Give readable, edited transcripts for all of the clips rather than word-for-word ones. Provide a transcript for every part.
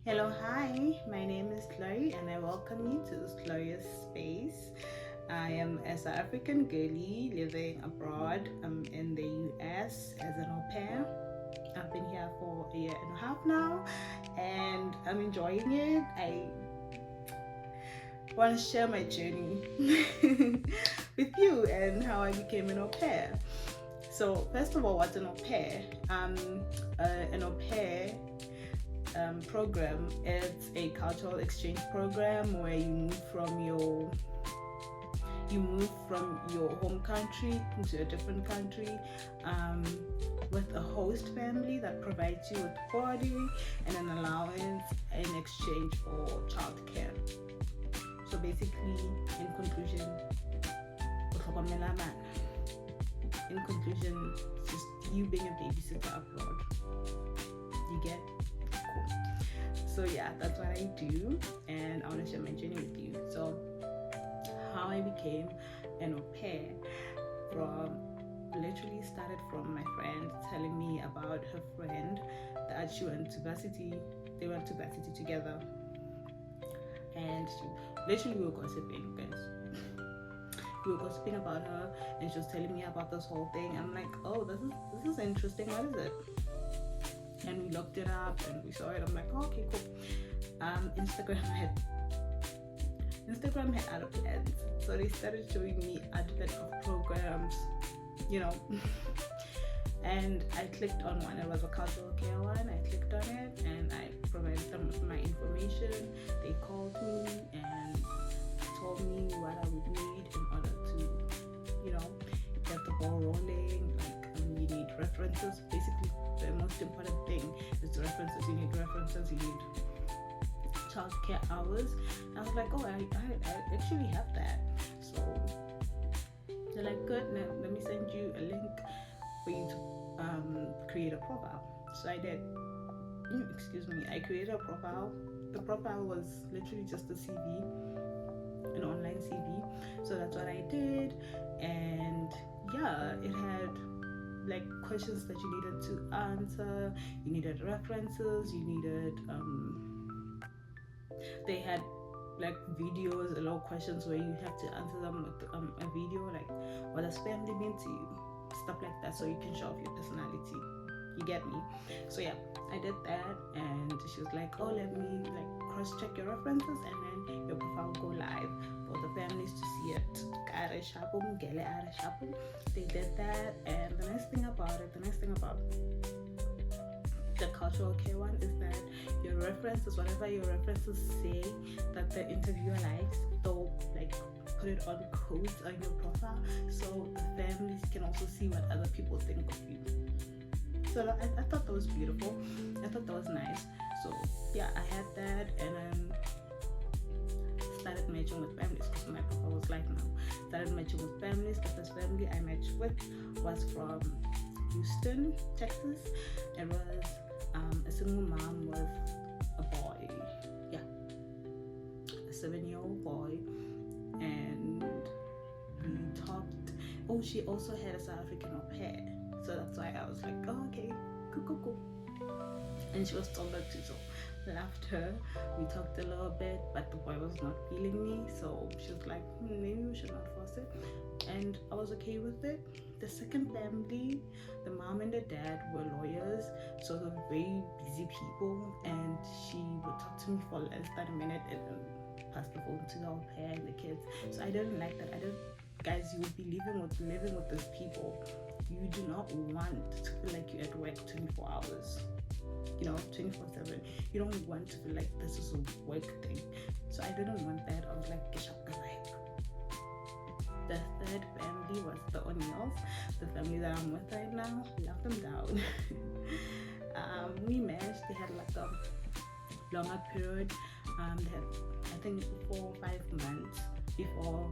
Hello, hi, my name is Chloe and I welcome you to this glorious space. I am a South African girlie living abroad in the US as an au pair. I've been here for a year and a half now and I'm enjoying it. I want to share my journey with you and how I became an au pair. So, first of all, what's an au pair? An au pair program. It's a cultural exchange program where you move from your home country into a different country with a host family that provides you with boarding and an allowance in exchange for childcare. So basically, in conclusion, just you being a babysitter abroad. You get? Cool. So yeah, that's what I do and I want to share my journey with you. So how I became an au pair literally started from my friend telling me about her friend that she went to varsity. They went to varsity together and we were gossiping, guys. We were gossiping about her and she was telling me about this whole thing. I'm like, oh, this is interesting. What is it? And we looked it up and we saw it. I'm like, oh, okay, cool. Instagram had other plans, so they started showing me advert of programs, and I clicked on one. It was a cultural care one. I clicked on it and I provided them with my information. They called me and told me what I would need in order to, get the ball rolling. Like, you need references. Basically, the most important thing is the references. You need references. You need childcare hours. I was like, oh, I actually have that. So they're like, good. Now let me send you a link for you to create a profile. So I did. I created a profile. The profile was literally just a CV, an online CV. So that's what I did, and yeah, it had like questions that you needed to answer. You needed references. You needed they had like videos, a lot of questions where you have to answer them with a video, like what does family mean to you, stuff like that, so you can show off your personality. You get me? So yeah, I did that, and she was like, oh, let me like cross-check your references and then your profile will go live for the families to see it. They did that, and the nice thing about the cultural care one is that your references, whatever your references say that the interviewer likes, they'll like put it on codes on your profile, so the families can also see what other people think of you. So I thought that was beautiful. I thought that was nice. So yeah, I had that, and then started matching with families because my profile was like now. Started matching with families. The first family I matched with was from Houston, Texas. It was a single mom with a boy. Yeah, a 7-year-old boy. And we talked. Oh, she also had a South African au pair. So that's why I was like, oh, okay, cool. And she was taller too, so I left her. We talked a little bit, but the boy was not feeling me. So she was like, maybe we should not force it. And I was okay with it. The second family, the mom and the dad were lawyers, so they were very busy people, and she would talk to me for less than a minute and then pass the phone to the au pair and the kids. So I didn't like that. Guys, you would be living with those people. You do not want to feel like you're at work 24 hours, 24/7. You don't want to feel like this is a work thing. So I didn't want that. I was like, the third family was the O'Neills, the family that I'm with right now. Love them down. We matched. They had like a longer period. They had, I think, 4 or 5 months before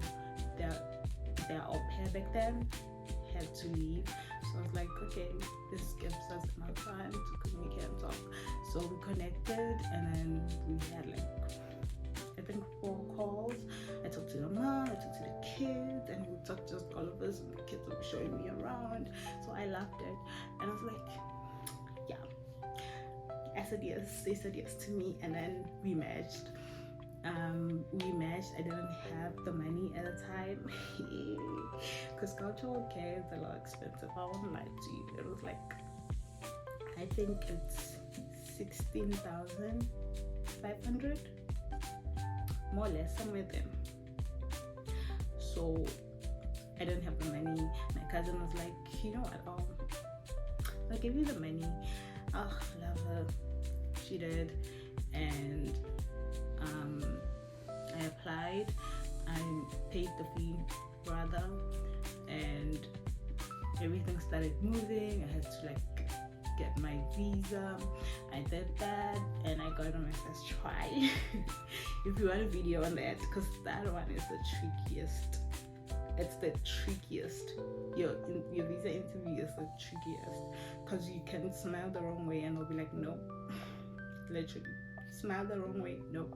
their au pair back then had to leave. So I was like, okay, this gives us enough time to communicate and talk. So we connected, and then we had like, I think, 4 calls. I talked to the mom, I talked to the kids, and we talked just all of us, and the kids were showing me around. So I loved it, and I was like, yeah, I said yes, they said yes to me, and then we matched. I didn't have the money at the time because cultural care is a lot expensive. I won't lie to you. It was like, I think it's 16,500, more or less, somewhere there. So I didn't have the money. My cousin was like, you know what, I'll give you the money. Oh, love her. She did. And I applied. I paid the fee rather, and everything started moving. I had to like get my visa. I did that, and I got it on my first try. If you want a video on that, because that one is the trickiest. It's the trickiest. Your visa interview is the trickiest, because you can smile the wrong way and they'll be like, no. Literally, smile the wrong way, no.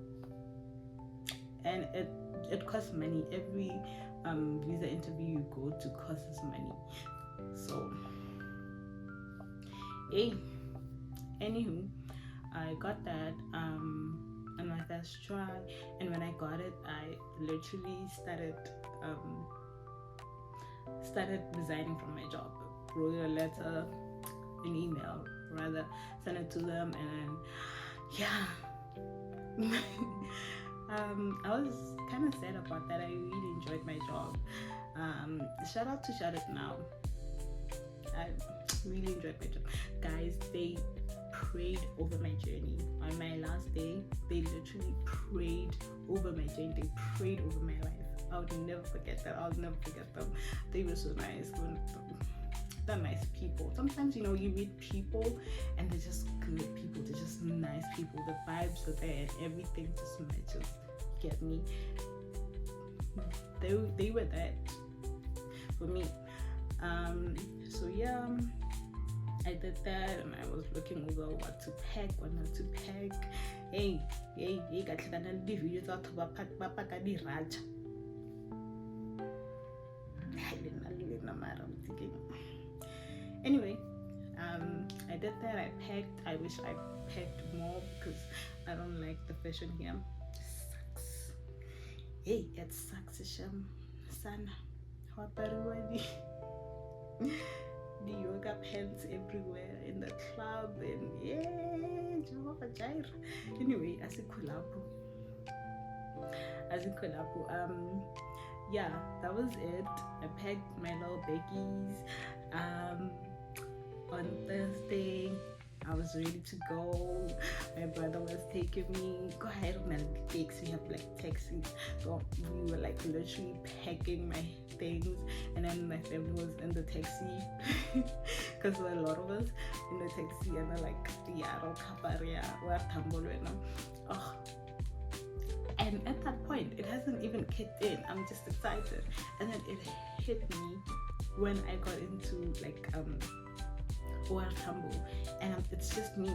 And it costs money. Every visa interview you go to costs money. So, anywho, I got that on my first try, and when I got it, I literally started resigning from my job. Wrote a letter, an email rather, sent it to them, and I was kind of sad about that. I really enjoyed my job. Shout out to Shut It Now. I really enjoyed my job. Guys, they prayed over my journey. On my last day, they literally prayed over my journey. They prayed over my life. I would never forget that. I'll never forget them. They were so nice. They're nice people. Sometimes, you meet people and they're just good people. They're just nice people. The vibes are there and everything just matches. Get me? They were that for me. So yeah, I did that, and I was looking over what to pack, what not to pack. Hey, got the videos out of Raja. Anyway, I did that. I packed. I wish I packed more because I don't like the fashion here. It sucks. Hey, it sucks, Sham. Sana. The yoga pants everywhere in the club, and Jehovah Jireh. Anyway, asikhulapo. Yeah, that was it. I packed my little baggies. On Thursday, I was ready to go. My brother was taking me. Go ahead, man. Takes we have like taxis, so we were like literally packing my things, and then my family was in the taxi because there were a lot of us in the taxi, and they're like, oh. And at that point, it hasn't even kicked in. I'm just excited, and then it hit me when I got into like OR Tambo, and it's just me.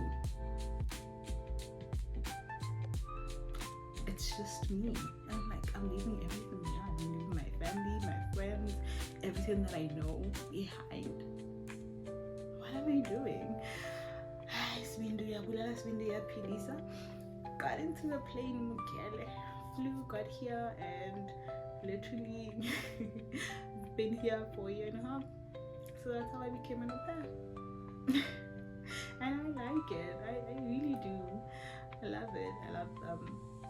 It's just me. I'm like, I'm leaving everything behind. I'm leaving my family, my friends, everything that I know behind. What am I doing? Got into the plane in Mugele, flew, got here, and literally been here for a year and a half. So that's how I became an au pair. And I like it. I really do. I love it. I love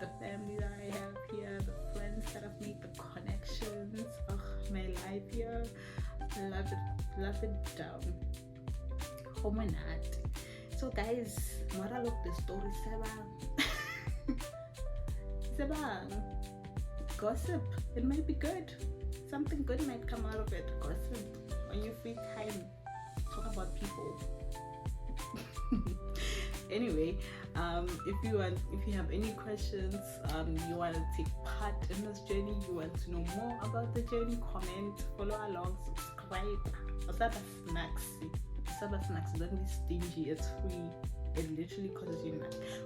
the family that I have here, the friends that I've made, the connections. My life here. I love it. Love it down. Home and art. So guys, moral of the story, Sebang. Gossip. It might be good. Something good might come out of it. Gossip. On your free time, talk about people. Anyway, if you have any questions, you want to take part in this journey, you want to know more about the journey, comment, follow along, subscribe. Osaba snacks, don't be stingy. It's free. It literally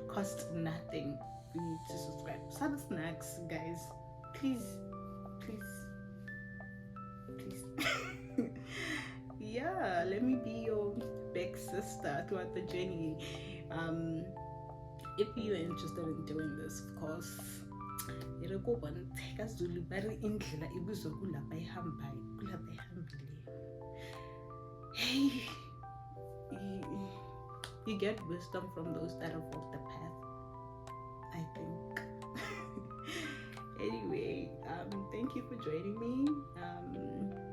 costs nothing for you to subscribe. Osaba snacks, guys, please. Yeah, let me be your big sister throughout the journey. If you're interested in doing this, of course, kaZulu bari indlela ibizwa kulapha ihambayo, kulapha ihambileyo. Hey, you get wisdom from those that have walked the path, I think. Anyway, thank you for joining me.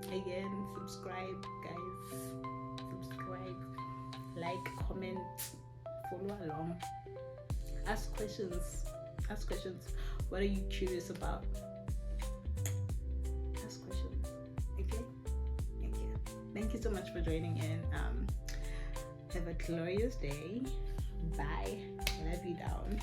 Again, subscribe, guys. Subscribe, like, comment, follow along. Ask questions. What are you curious about? Ask questions. Okay. Thank you so much for joining in. Have a glorious day. Bye. Love you down.